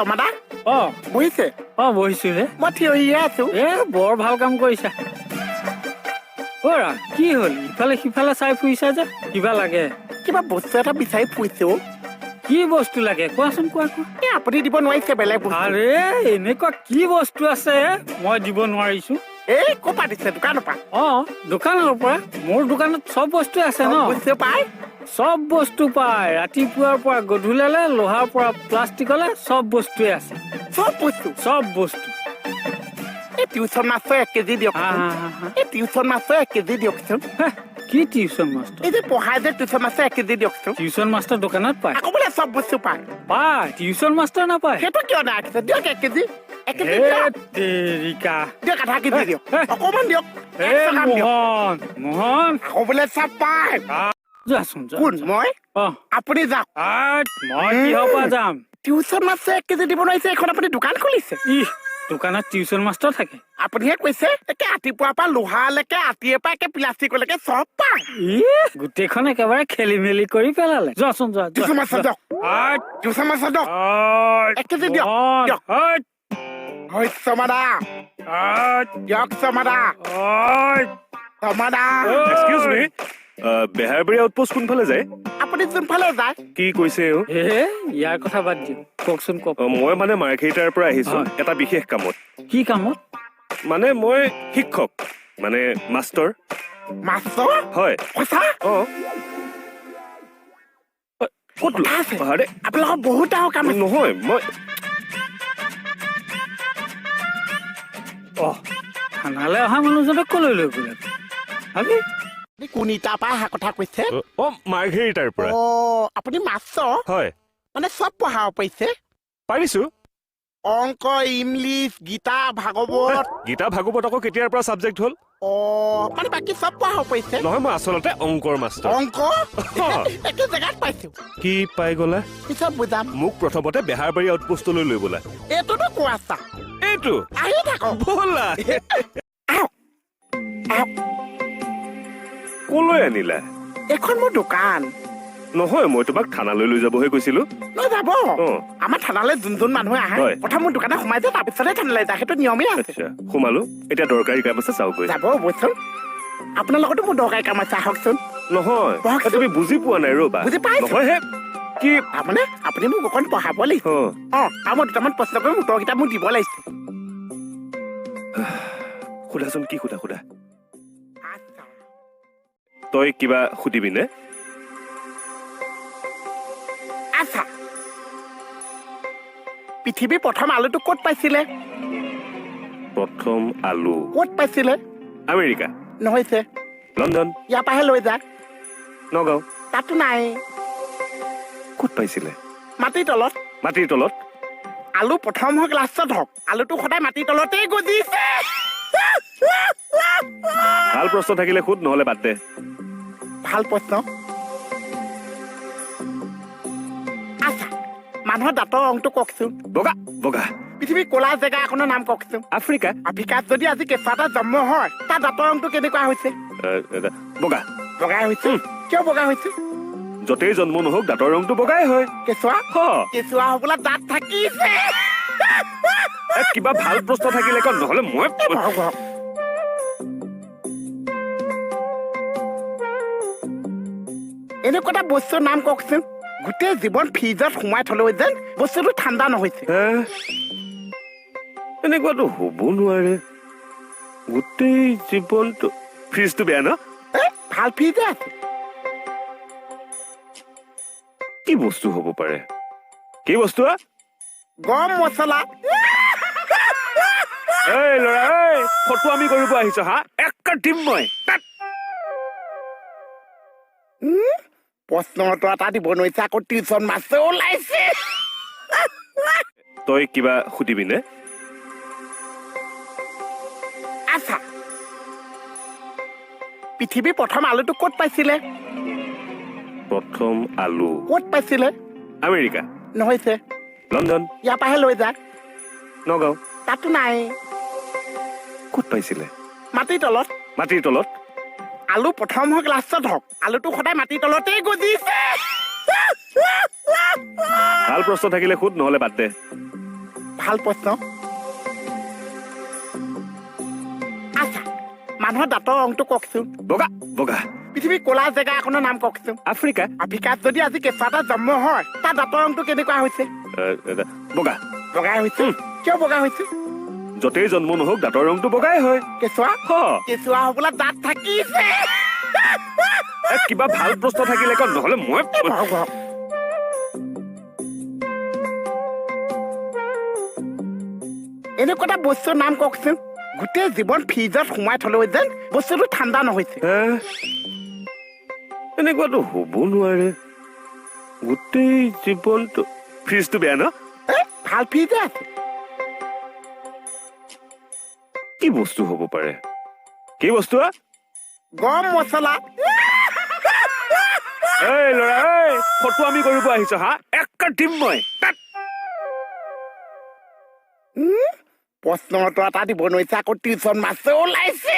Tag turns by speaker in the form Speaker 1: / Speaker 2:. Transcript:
Speaker 1: শৰ্মাদা বহিছে
Speaker 2: বহিছো হে
Speaker 1: মই থিয় হৈয়ে আছো
Speaker 2: বৰ ভাল কাম কৰিছা কি হ'ল ইফালে সিফালে চাই ফুৰিছা যে কিবা লাগে
Speaker 1: কিবা বস্তু এটা বিচাৰি ফুৰিছো
Speaker 2: কি বস্তু লাগে কোৱাচোন কোৱা
Speaker 1: আপুনি দিব নোৱাৰিছে বেলেগ বস্তু
Speaker 2: আৰে এনেকুৱা কি বস্তু আছে মই দিব নোৱাৰিছো
Speaker 1: এই ক'ৰ পৰা দিছে দোকানৰ পৰা
Speaker 2: দোকানৰ পৰা মোৰ দোকানত চব বস্তু আছে ন
Speaker 1: বস্তু পায়
Speaker 2: চব বস্তু পায় ৰাতিপুৱাৰ পৰা গধূলিলে লোহাৰ পৰা প্লাষ্টিকলে চব বস্তুৱে আছে চব বস্তু
Speaker 1: এই টিউচন মাছৰ 1 কেজি দিয়কচোন এই টিউচন মাছৰ 1 কেজি দিয়কচোন
Speaker 2: কি টিউচন মাষ্টৰ
Speaker 1: এই যে পঢ়াই যে টিউচন মাছৰ 1 কেজি দিয়কচোন
Speaker 2: টিউচন মাষ্টৰ দোকানত পায়
Speaker 1: আকৌ বোলে চব বস্তু পায়
Speaker 2: টিউচন মাষ্টৰ নাপায়
Speaker 1: সেইটো কিয় নাৰাখিছে দিয়ক 1 কেজি দিয়ক আধা কেজি দিয়ক অকণমান দিয়ক
Speaker 2: মোহন
Speaker 1: আকৌ বোলে চব পায়
Speaker 2: যোৱাচোন
Speaker 1: কোন মই আপুনি যাওক
Speaker 2: মই কিহৰ পৰা যাম
Speaker 1: টিউচন মাছৰ 1 কেজি দিব নোৱাৰিছে এখন আপুনি দোকান খুলিছে
Speaker 2: দোকানত টিউচন মাষ্টৰ থাকে
Speaker 1: আপুনিহে কৈছে একে ৰাতিপুৱাৰ পৰা লোহালৈকে আতিয়ে পৰা একে প্লাষ্টিকলৈকে চব পায়
Speaker 2: গোটেইখন একেবাৰে খেলি মেলি কৰি পেলালে যোৱাচোন যোৱা
Speaker 1: টিউচন মাছৰ দিয়ক টিউচন মাছৰ দিয়ক 1 কেজি দিয়ক শৰ্মাদা দিয়ক শৰ্মাদা
Speaker 3: এক্সকিউজ মি বেহাৰবাৰী আউটপোষ্ট কোনফালে যায়
Speaker 1: আপুনি যোনফালে যায়
Speaker 3: কি কৈছে
Speaker 2: ইয়াৰ কথা বাদ দিওঁ কওকচোন কওক
Speaker 3: মই মানে মাৰ্ঘেৰিটাৰ পৰা আহিছো এটা বিশেষ কামত
Speaker 2: কি কামত
Speaker 3: মানে মই শিক্ষক মানে মাষ্টৰ হয় ক'ত
Speaker 1: আপোনালোকৰ বহুত ডাঙৰ কাম
Speaker 3: নহয় মই
Speaker 2: থানালৈ অহা মানুহজনক কলৈ লৈ গ'লে
Speaker 1: কোনিটাৰ পৰা অহা কথা কৈছে
Speaker 3: মাৰ্ঘেৰিটাৰ পৰা
Speaker 1: আপুনি মাষ্টৰ
Speaker 3: হয়
Speaker 1: মানে চব পঢ়াব পাৰিছে
Speaker 3: পাৰিছো
Speaker 1: অংক ইংলিছ গীতা ভাগৱত
Speaker 3: আকৌ কেতিয়াৰ পৰা চাবজেক্ট হ'ল
Speaker 1: মানে বাকী চব পঢ়াব পাৰিছে
Speaker 3: নহয় মই আচলতে অংকৰ মাষ্টৰ
Speaker 1: অংক একে জেগাত পাইছো
Speaker 3: কি পাই গলা
Speaker 1: পিছত বুজাম
Speaker 3: মোক প্ৰথমতে বেহাৰবাৰী আউটপোষ্টলৈ লৈ বলা
Speaker 1: এইটোতো কোৱা চা
Speaker 3: এইটো
Speaker 1: আহি থাকক
Speaker 3: বলা কলৈ আনিলা
Speaker 1: এখন মোৰ দোকান
Speaker 3: নহয় মই তোমাক থানালৈ লৈ যাবহে কৈছিলো
Speaker 1: যাব আমাৰ থানালৈ যোন মানুহে আহে প্ৰথম মোৰ দোকানত সোমাই যায় তাৰপিছতহে থানালৈ যায় সেইটো নিয়মেই আছে
Speaker 3: সোমালো এতিয়া দৰকাৰী কাম আছে চাওক
Speaker 1: যাব বচোন আপোনাৰ লগতো মোৰ দৰকাৰী কাম আছে আহকচোন
Speaker 3: নহয় তুমি বুজি পোৱা নাই ৰবা
Speaker 1: বুজি পাইছো
Speaker 3: কি
Speaker 1: তাৰমানে আপুনি মোক অকণ পঢ়াব লাগিব আৰু মই দুটামান প্ৰশ্ন কৰি উত্তৰকেইটা মোক দিব লাগিছে
Speaker 3: সোধাচোন কি সোধা তই কিবা সুধিবি নে
Speaker 1: আচ্ছা পৃথিৱীৰ প্ৰথম আলুটো ক'ত পাইছিলে
Speaker 3: প্ৰথম আলু
Speaker 1: ক'ত পাইছিলে
Speaker 3: আমেৰিকা
Speaker 1: নহৈছে
Speaker 3: লণ্ডন
Speaker 1: ইয়াৰ পৰাহে লৈ যা
Speaker 3: নগাঁও
Speaker 1: তাতো নাই
Speaker 3: ক'ত পাইছিলে
Speaker 1: মাটিৰ তলত আলু প্ৰথম হওক লাষ্টত হওক আলুটো সদায় মাটিৰ তলতেই গজিছে
Speaker 3: ভাল প্ৰশ্ন থাকিলে সোধ নহলে বাদ দে
Speaker 1: ভাল প্ৰশ্ন আচ্ছা মানুহৰ দাঁতৰ ৰংটো কওকচোন
Speaker 3: বগা
Speaker 1: পৃথিৱীৰ ক'লা জেগা এখনৰ নাম কওকচোন আফ্ৰিকাত যদি আজি কেঁচুৱা এটা জন্ম হয় তাৰ দাঁতৰ ৰংটো কেনেকুৱা হৈছে বগাই হৈছে কিয় বগা হৈছে
Speaker 3: য'তেই জন্ম নহওক দাঁতৰ ৰংটো বগাই হয়
Speaker 1: কেঁচুৱা হবলৈ দাঁত থাকিছে
Speaker 3: কিবা ভাল প্ৰশ্ন থাকিলে কম নহলে মই
Speaker 1: এনেকুৱা এটা বস্তুৰ নাম কওকচোন গোটেই জীৱন ফ্ৰিজত সোমাই থলেও যেন বস্তুটো ঠাণ্ডা নহৈছে
Speaker 3: এনেকুৱাটো হ'ব নোৱাৰে গোটেই জীৱনটো ফ্ৰিজটো বেয়া ন
Speaker 1: ভাল ফ্ৰিজে আছে
Speaker 3: কি বস্তু হ'ব পাৰে কি বস্তু
Speaker 1: গৰম মছলা
Speaker 3: এই ল'ৰা ফটো আমি কৰিব আহিছ হা একটা দিম মই
Speaker 1: প্ৰশ্ন এটা দিব নোৱাৰিছে আকৌ টিউচন মাছে ওলাইছে
Speaker 3: তই কিবা সুধিবি নে
Speaker 1: আচ্ছা পৃথিৱীৰ প্ৰথম আলুটো ক'ত পাইছিলে
Speaker 3: প্ৰথম আলু
Speaker 1: ক'ত পাইছিলে
Speaker 3: আমেৰিকা
Speaker 1: নহৈছে
Speaker 3: লণ্ডন
Speaker 1: ইয়াৰ পৰাহে লৈ যা
Speaker 3: নগাঁও
Speaker 1: তাতো নাই
Speaker 3: ক'ত পাইছিলে
Speaker 1: মাটিৰ তলত আলু প্ৰথম হওক লাষ্টত হওক আলুটো সদায় মাটিৰ তলতেই গজিছে
Speaker 3: ভাল প্ৰশ্ন থাকিলে সোধ নহলে বাদ দে
Speaker 1: ভাল প্ৰশ্ন আচ্ছা মানুহৰ দাঁতৰ ৰংটো কওকচোন
Speaker 3: বগা বগা
Speaker 1: পৃথিৱীৰ ক'লা জেগা এখনৰ নাম কওকচোন
Speaker 3: আফ্ৰিকা
Speaker 1: আফ্ৰিকাত যদি আজি কেঁচুৱা এটা জন্ম হয় তাৰ দাঁতৰ ৰংটো কেনেকুৱা হৈছে
Speaker 3: বগা
Speaker 1: বগাই হৈছে কিয় বগা হৈছে
Speaker 3: য'তেই জন্ম নহওক দাঁতৰ ৰংটো বগাই হয়
Speaker 1: কেঁচুৱা
Speaker 3: হ
Speaker 1: কেঁচুৱা হ'বলৈ দাঁত থাকিছে
Speaker 3: কিবা ভাল প্ৰশ্ন থাকিলে কওঁ নহ'লে মই
Speaker 1: এনেকুৱা এটা বস্তুৰ নাম কওকচোন গোটেই জীৱন ফ্ৰিজত সোমাই থলেও যেন বস্তুটো ঠাণ্ডা নহৈছে
Speaker 3: এনেকুৱাতো হ'ব নোৱাৰে গোটেই জীৱনটো ফ্ৰিজটো বেয়া ন
Speaker 1: ভাল ফ্ৰিজে আছে
Speaker 3: কি বস্তু হ'ব পাৰে কি বস্তু
Speaker 1: গৰম মছলা
Speaker 3: এই ল'ৰা এই ফটো আমি কৰিব আহিছ হা এক দিম মই
Speaker 1: প্ৰশ্নটো এটা দিব নোৱাৰিছে আকৌ টিউচন মাছে ওলাইছে